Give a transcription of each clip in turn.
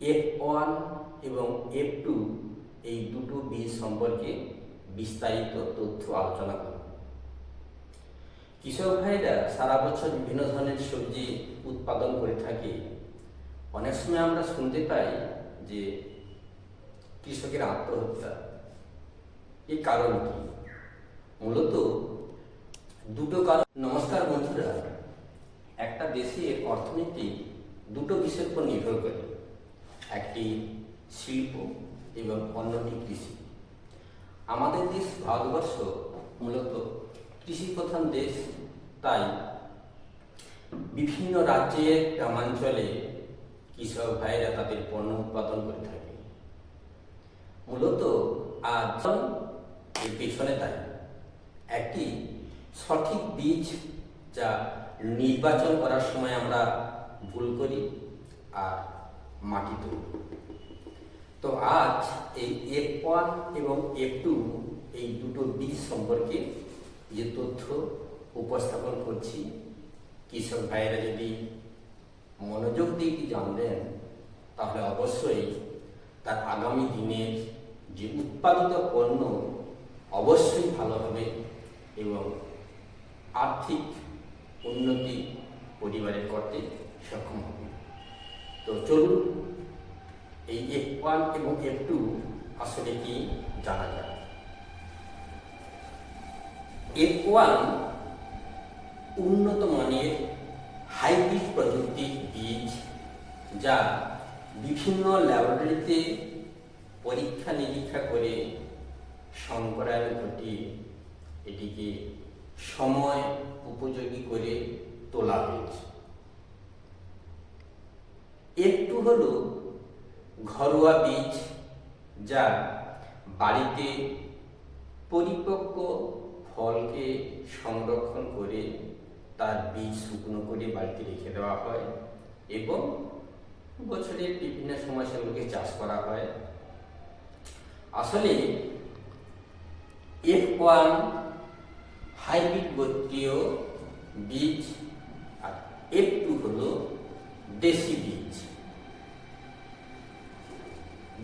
F1 এবং F2 এই দুটো বীজ সম্পর্কে বিস্তারিত তথ্য আলোচনা করব। কৃষক ভাইরা সারা বছর বিভিন্ন ধরনের সবজি উৎপাদন করে থাকে। অনেক সময় আমরা শুনতে পাই যে কৃষকের আত্মহত্যা। এর কারণ কি? মূলত দুটো কারণ। নমস্কার বন্ধুরা, একটা দেশের অর্থনীতি দুটো বিষয়ের উপর নির্ভর করে, একটি শিল্প এবং অন্যটি কৃষি। আমাদের দেশ ভারতবর্ষ মূলত কৃষি প্রধান দেশ, তাই বিভিন্ন রাজ্যের গ্রামাঞ্চলে কৃষক ভাইরা তাদের পণ্য উৎপাদন করে থাকে। মূলত আজ এর পেছনে তাই একটি সঠিক বীজ যা নির্বাচন করার সময় আমরা ভুল করি আর মাটি তুলি। তো আজ এই F1 এবং F2 এই দুটো বীজ সম্পর্কে যে তথ্য উপস্থাপন করছি, কৃষক ভাইয়েরা যদি মনোযোগ দিয়ে জানবেন তাহলে অবশ্যই তার আগামী দিনের যে উৎপাদিত পণ্য অবশ্যই ভালো হবে এবং আর্থিক উন্নতি পরিবারের করতে সক্ষম হবে। তো চলুন এই F1 এবং F2 আসলে কি জানা যায়। F1 উন্নত মানের হাইব্রিড প্রযুক্তির বীজ, যা বিভিন্ন ল্যাবরেটরিতে পরীক্ষা নিরীক্ষা করে সংকরায়ন ঘটিয়ে এটিকে সময় উপযোগী করে তোলা হয়েছে। F2 হল ঘরোয়া বীজ, যা বাড়িতে পরিপক্ক ফলকে সংরক্ষণ করে তার বীজ শুকনো করে বাড়িতে রেখে দেওয়া হয় এবং বছরের বিভিন্ন সময় সেগুলোকে চাষ করা হয়। আসলে F1 হাইব্রিড গোত্রীয় বীজ আর F2 হল দেশি বীজ।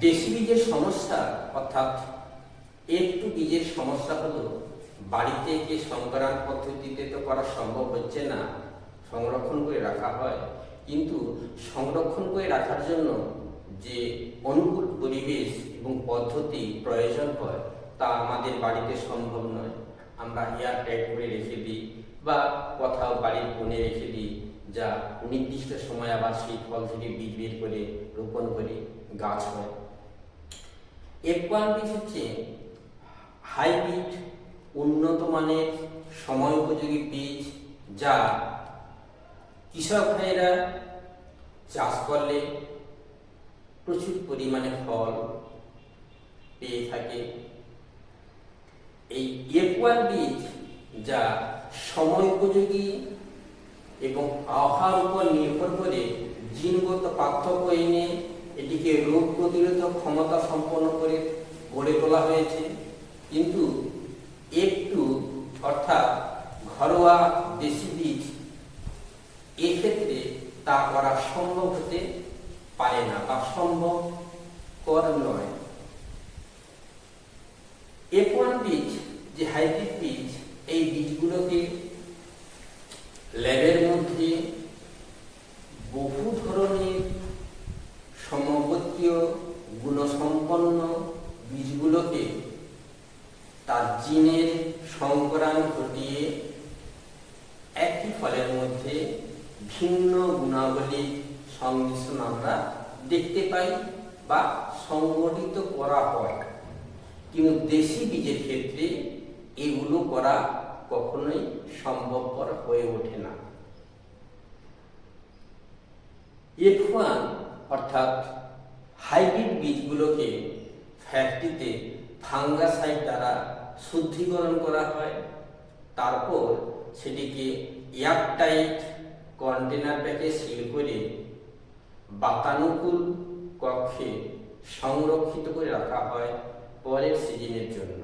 দেশি বীজের সমস্যা অর্থাৎ F2 বীজের সমস্যা হলো বাড়িতে যে সংকরণ পদ্ধতিতে তো করা সম্ভব হচ্ছে না, সংরক্ষণ করে রাখা হয়, কিন্তু সংরক্ষণ করে রাখার জন্য যে অনুকূল পরিবেশ এবং পদ্ধতি প্রয়োজন হয় তা আমাদের বাড়িতে সম্ভব নয়। আমরা এয়ারটাইট করে রেখে দিই বা কোথাও বাড়ির কোণে রেখে দিই, যা নির্দিষ্ট সময় আবার সেই ফল থেকে বীজ বের করে রোপণ করে গাছ হয়। F1 বীজ হচ্ছে হাইব্রিড উন্নত মানের সময় উপযোগী বীজ, যা কৃষক ভাইয়েরা চাষ করলে প্রচুর পরিমাণে ফল পেয়ে থাকে। এই F1 বীজ যা সময় উপযোগী এবং আবহাওয়ার উপর নির্ভর করে জিনগত পার্থক্য এনে এটিকে রোগ প্রতিরোধক ক্ষমতা সম্পন্ন করে গড়ে তোলা হয়েছে। কিন্তু F2 অর্থাৎ ঘরোয়া দেশি বীজ, এক্ষেত্রে তা করা সম্ভব হতে পারে না বা সম্ভবকর নয়। F1 বীজ যে হাইব্রিড বীজ, এই বীজগুলোকে ল্যাবের মধ্যে বহু ধরনের সমগোত্রীয় গুণসম্পন্ন বীজগুলোকে তার জিনের সংকরায়ন ঘটিয়ে একই ফলের মধ্যে ভিন্ন গুণাবলী সংমিশ্রণ আমরা দেখতে পাই বা সংগঠিত করা হয়। কিন্তু দেশি বীজের ক্ষেত্রে এগুলো করা কখনোই সম্ভবপর হয়ে ওঠে না। F1 অর্থাৎ হাইব্রিড বীজগুলোকে ফ্যাক্টরিতে ফাঙ্গাসাইড দ্বারা শুদ্ধিকরণ করা হয়, তারপর সেটিকে এয়ারটাইট কন্টেনার ব্যাগে সিল করে বাতানুকূল কক্ষে সংরক্ষিত করে রাখা হয় পরের সিজনের জন্য।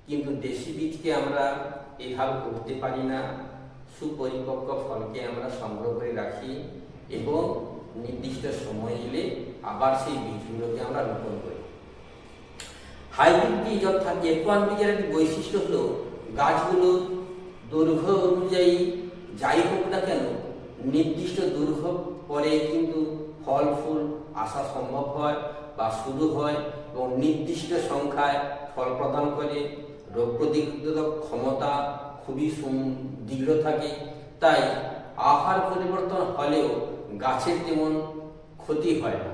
কিন্তু দেশি বীজকে আমরা এভাবে করতে পারি না। সুপরিপক্ক ফলকে আমরা সংগ্রহ করে রাখি এবং নির্দিষ্ট সময় এলে আবার সেই বীজগুলোকে আমরা রোপণ করি। হাইব্রিড বীজ অর্থাৎ F1 বীজের একটি বৈশিষ্ট্য হলো গাছগুলো দৈর্ঘ্য অনুযায়ী যাই হোক না কেন নির্দিষ্ট দৈর্ঘ্য পরে কিন্তু ফল ফুল আসা সম্ভব হয় বা শুরু হয় এবং নির্দিষ্ট সংখ্যায় ফল প্রদান করে। রোগ প্রতিরোধক ক্ষমতা খুবই দৃঢ় থাকে। তাই আহার পরিবর্তন হলেও গাছের তেমন ক্ষতি হয় না।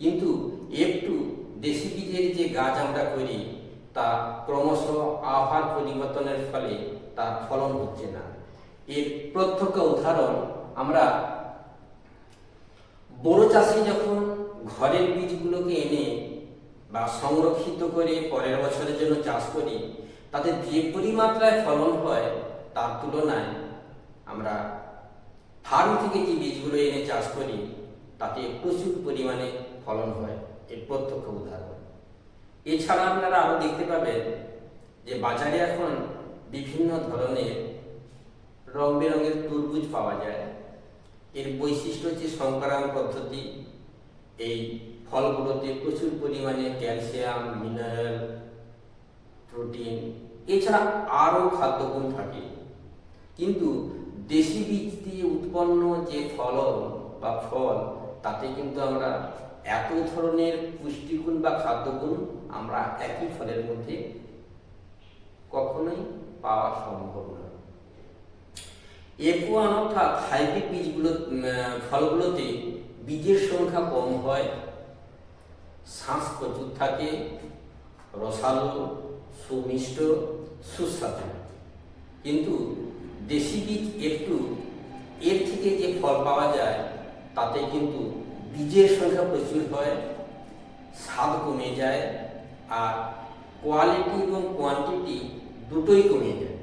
কিন্তু F2 দেশি বীজের যে গাছ আমরা করি তা ক্রমশ আহার পরিবর্তনের ফলে তার ফলন হচ্ছে না। এর প্রত্যক্ষ উদাহরণ আমরা বড় চাষি যখন ঘরের বীজগুলোকে এনে বা সংরক্ষিত করে পরের বছরের জন্য চাষ করি, তাতে যে পরিমাত্রায় ফলন হয় তার তুলনায় আমরা ফার্ম থেকে যে বীজগুলো এনে চাষ করি তাতে প্রচুর পরিমাণে ফলন হয়। এর প্রত্যক্ষ উদাহরণ। এছাড়া আপনারা আরো দেখতে পাবেন যে বাজারে এখন বিভিন্ন ধরনের রং বেরঙের তরমুজ পাওয়া যায়। এর বৈশিষ্ট্য হচ্ছে সংকরায়ন পদ্ধতি। এই ফলগুলোতে প্রচুর পরিমাণে ক্যালসিয়াম, মিনারেল, প্রোটিন এছাড়া আরও খাদ্যগুণ থাকে। কিন্তু দেশি বীজ দিয়ে উৎপন্ন যে ফলন বা ফল তাতে কিন্তু আমরা এত ধরনের পুষ্টিগুণ বা খাদ্যগুণ আমরা একই ফলের মধ্যে কখনোই পাওয়া সম্ভব না। F1 অর্থাৎ হাইব্রিড বীজগুলো ফলগুলোতে বীজের সংখ্যা কম হয়, শাঁস প্রচুর থাকে, রসালো, সুমিষ্ট, সুস্বাদু। কিন্তু দেশি বীজ F2 এর থেকে যে ফল পাওয়া যায় তাতে কিন্তু বীজের সংখ্যা প্রচুর হয়, স্বাদ কমে যায়, আর কোয়ালিটি এবং কোয়ান্টিটি দুটোই কমে যায়।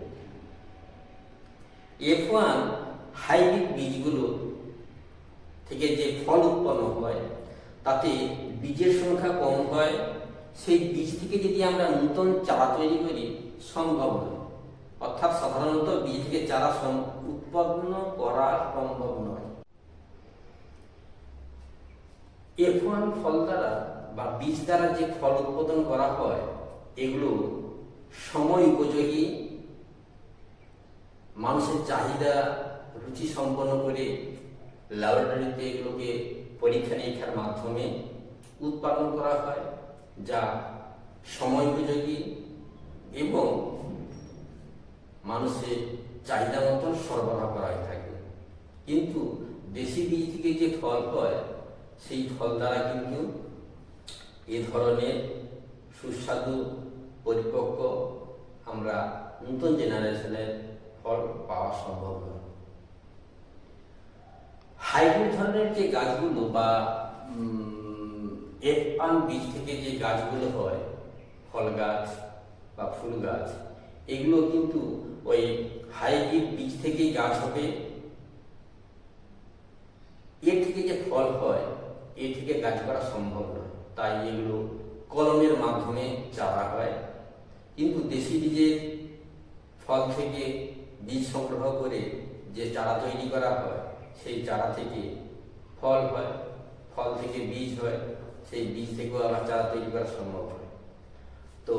F1 হাইব্রিড বীজগুলো থেকে যে ফল উৎপন্ন হয় তাতে বীজের সংখ্যা কম হয়। সেই বীজ থেকে যদি আমরা নতুন চারা তৈরি করি সম্ভব নয়, অর্থাৎ সাধারণত বীজ থেকে চারা উৎপন্ন করা সম্ভব নয়। F1 ফল দ্বারা বা বীজ দ্বারা যে ফল উৎপাদন করা হয় এগুলো সময় উপযোগী, মানুষের চাহিদা রুচি সম্পন্ন করে ল্যাবরেটরিতে এগুলোকে পরীক্ষা নিরীক্ষার মাধ্যমে উৎপাদন করা হয়, যা সময় উপযোগী এবং মানুষের চাহিদা মতন সরবরাহ করা হয়ে থাকে। কিন্তু দেশি বীজ থেকে যে ফল হয় সেই ফল দ্বারা কিন্তু এ ধরনের সুস্বাদু পরিপক্ক আমরা নতুন জেনারেশনের ফল পাওয়া সম্ভব নয়। হাইব্রিড ধরনের যে গাছগুলো বা F1 বীজ থেকে যে গাছগুলো হয়, ফল গাছ বা ফুল গাছ, এগুলো কিন্তু ওই হাইব্রিড বীজ থেকেই গাছ হবে। এর থেকে যে ফল হয় এর থেকে গাছ করা সম্ভব নয়, তাই এগুলো কলমের মাধ্যমে চারা হয়। কিন্তু দেশি বীজের ফল থেকে বীজ সংগ্রহ করে যে চারা তৈরি করা হয় সেই চারা থেকে ফল হয়, ফল থেকে বীজ হয়, সেই বীজ থেকেও আবার চারা তৈরি করা সম্ভব হয়। তো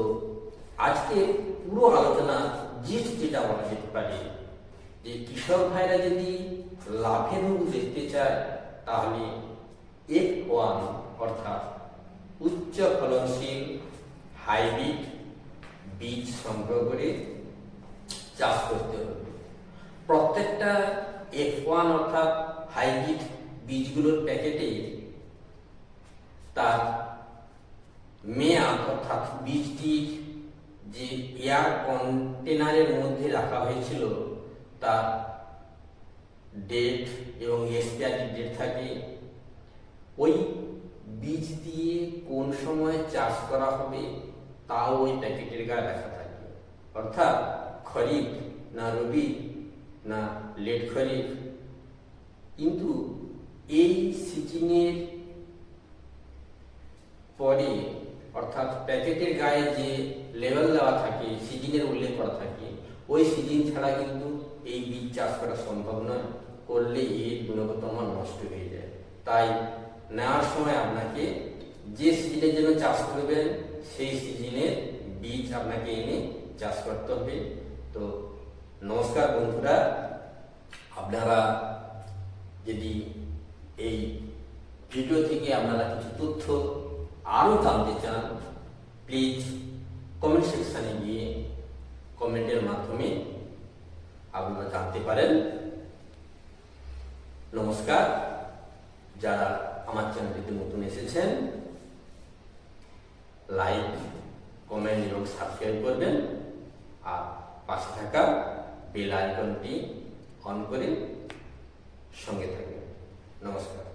আজকে পুরো আলোচনা যেটা বলা যেতে পারে যে কৃষক ভাইরা যদি লাভের মুখ দেখতে চায় তাহলে F1 অর্থাৎ উচ্চ ফলনশীল হাইব্রিড বীজ সংগ্রহ করে চাষ করতে হবে। প্রত্যেকটা F1 অর্থাৎ হাইব্রিড বীজগুলোর প্যাকেটে তার মেয়াদ অর্থাৎ বীজটির যে এয়ার কন্টেনারের মধ্যে রাখা হয়েছিল তার ডেট এবং এক্সপায়ারি ডেট থাকে। ওই বীজ দিয়ে কোন সময় চাষ করা হবে তাও ওই প্যাকেটের গায়ে লেখা থাকে, অর্থাৎ খরিফ না রবি না লেট খরিফ। কিন্তু এই সিজনের পরে অর্থাৎ প্যাকেটের গায়ে যে লেবেল দেওয়া থাকে, সিজনের উল্লেখ করা থাকে, ওই সিজন ছাড়া কিন্তু এই বীজ চাষ করা সম্ভব নয়। করলে এর গুণগত মান নষ্ট হয়ে যায়। তাই নেওয়ার সময় আপনাকে যে সিজনের জন্য চাষ করবেন সেই সিজনের বীজ আপনাকে এনে চাষ করতে হবে। তো নমস্কার বন্ধুরা, আপনারা যদি এই ভিডিও থেকে আপনারা কিছু তথ্য আরও জানতে চান, প্লিজ কমেন্ট সেকশানে গিয়ে কমেন্টের মাধ্যমে আপনারা জানতে পারেন। নমস্কার। যারা আমার চ্যানেলটিতে নতুন এসেছেন, লাইক, কমেন্ট এবং সাবস্ক্রাইব করবেন, আর পাশে থাকা বেল আইকনটি অন করে সঙ্গে থাকবেন। নমস্কার।